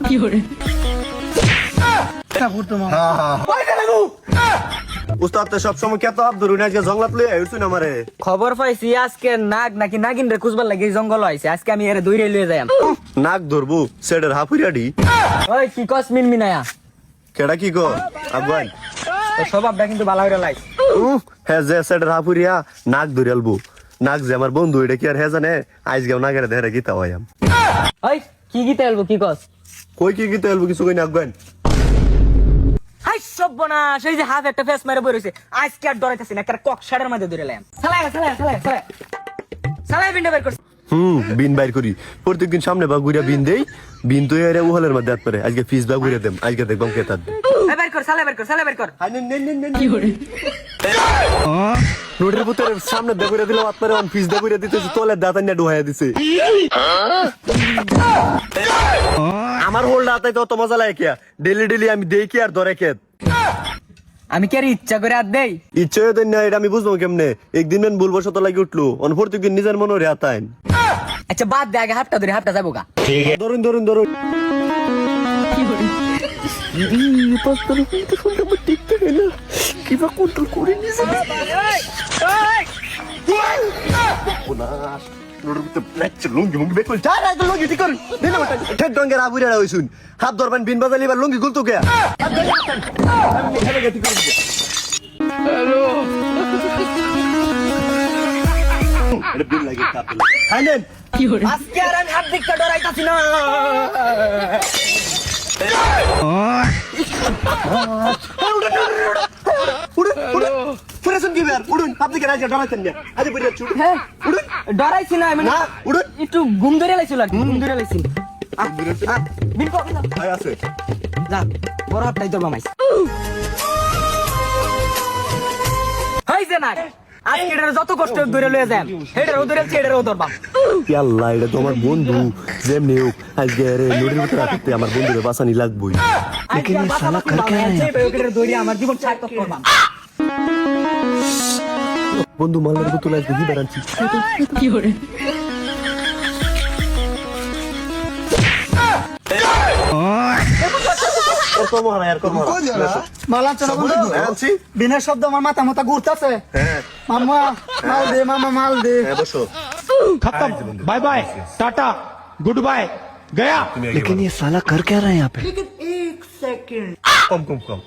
কি করে উস্তাদ তো সবসময় কেত হাত ধরুন, আজকে জঙ্গলাত লই আইছুন আমারে। খবর পাইছি আজকে নাগ নাকি নাগিন রে খুঁজবার লাগে জঙ্গল আইছে, আজকে আমি এরে দৌড়ে লয়ে যাই। নাক ধরবো সেডের হাফুরিয়াডি। ওই কি কস মিনমিনায়া কেডা কি গো আগুয়ান? তো স্বভাবটা কিন্তু ভালো হইরা লাইছ। হ্যাঁ যে সেডের হাফুরিয়া নাক ধরিয়ালবো। নাক যে আমার বন্ধু, এটা কি আর হে জানে? আজকেও নাগের দেহরে গীতা হইয়াম। ওই কি গীতা এলবো কি কস? কই কি গীতা এলবো কিছু কই না আগুয়ান। হাই সব বনা সেই যে হাফ একটা ফেস মেরে বইরছে, আজকে আর ডরাইতাছি না, কার কক শাড়ের মধ্যে ধরে লাইম। সালাই সালাই সালাই সালাই সালাই বিন্ডা বের কর। বিন বাইর করি প্রত্যেকদিন সামনে বা গুড়িয়া বিন দেই। বিন তো এর উহলের মধ্যে হাত পারে, আজকে ফিস বা গুড়িয়া দেম। আজকে দেখবাম কে তার বের কর, সালাই বের কর, সালাই বের কর। কি করে নোটের ভিতরে সামনে দেগুড়িয়া দিলাম হাত পারে, ফিস দেগুড়িয়া দিতেছে, তোলে দাঁতান না ডুহাইয়া দিছে। আমার হোল্ড হাতাই তো অত মজা লাগে কিয়া? ডেলি ডেলি আমি দেই কি আর ধরে খেত? আমি কি আর ইচ্ছা করে আর দেই? ইচ্ছে হইতেন না, এটা আমি বুঝবো কেমনে? একদিন ভুল বসত লাগি উঠলো, অন প্রত্যেকদিন নিজের মনে রে হাতাইন। আচ্ছা বাদ দে, আগে হাফটা ধরে হাফটা যাবো গা। ধরুন ধরুন ধরুন। হাত ধরবেন বিন বাজালি এবার লুঙ্গি গুলতো কে? আজকে আর আমি হাত দিকটা ডরাইতাছি না। হ্যাঁ, ডরাইছি না আমি, একটু ঘুম ধরে লাইছিল, ঘুম ধরে লাইছি। যা বড় হাতটাই ধরবা মাইস। হইছে না আজকে এটার যত কষ্ট ধরে লয়ে যায়, হেডারও ধরেছি এটারও ধরবাম। আল্লাহ, এটা তো আমার বন্ধু, যেমনি হোক আজকে নদীর ভিতরে রাখতে আমার বন্ধুরে বাঁচানি লাগবই। আমার জীবন সার্থক করবাম। বন্ধু মালের বোতল আজকে কি বেড়াচ্ছি? কি করে বিনা শব্দ আমার মাথা মাথা ঘুরতেছে। মামা মাল দে, মামা মাল দে। खत्म, bye bye, tata, good bye, गया। लेकिन ये साला कर क्या रहा है यहाँ पे? एक सेकंड कम कम कम।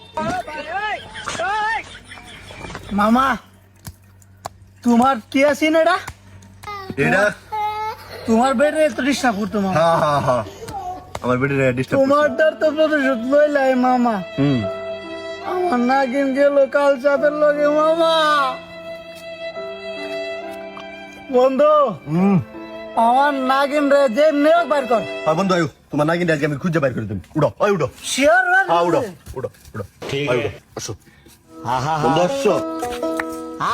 মামা তোমার কি আছে না এটা? এটা তোমার বেডে তো ডিস্টার্ব করতো মামা। হ্যাঁ হ্যাঁ হ্যাঁ, আমার বেটি ডিস্টার্ব করছে। তোমার ডার তো প্রতিশোধ লইলাই মামা। আমার নাগিন গেল কাল চাঁদের লগে মামা। বন্ধু আমার নাগিন রে যে নেক বাইর কর। হ্যাঁ বন্ধু আয়ু, তোমার নাগিন আজকে আমি খুঁজে বাইর করে দেব। উড়ো ওই উড়ো। শিওর হ্যাঁ উড়ো উড়ো উড়ো, ঠিক আছে আসো। বন্ধু আসো।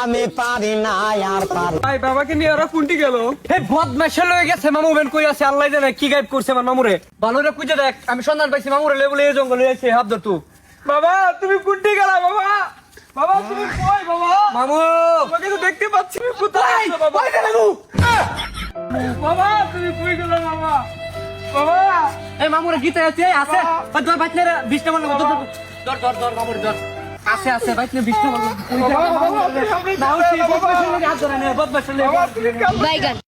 আমি পারি না আর পার। ভাই বাবাকে নিয়ে ওরা কোনটি গেল? এই বদমাশে লয়ে গেছে, মামু বেন কই আছে আল্লাহ জানে কি গায়েব করছে আমার মামুরে। ভালোরে খুঁজে দেখ, আমি সন্ধান পাইছি মামুরে লেবুলে এই জঙ্গলে এসে হাত ধর তুই। বাবা তুমি কোনটি গেলা বাবা? বাবা তুমি কই বাবা? মামু তোমাকে তো দেখতে পাচ্ছি, তুমি কোথায় আছো বাবা? কই গেলা গো? বাবা তুমি কই গেলা বাবা? বাবা এই মামুরে গিতে আছে ধর বাইতে রে 20 টা মারলো, ধর ধর ধর মামুরে ধর। আছে আছে বাইতে 20 টা মারলো। নাও সেই বদমাশের লগে হাত ধরে নে, বদমাশের লগে।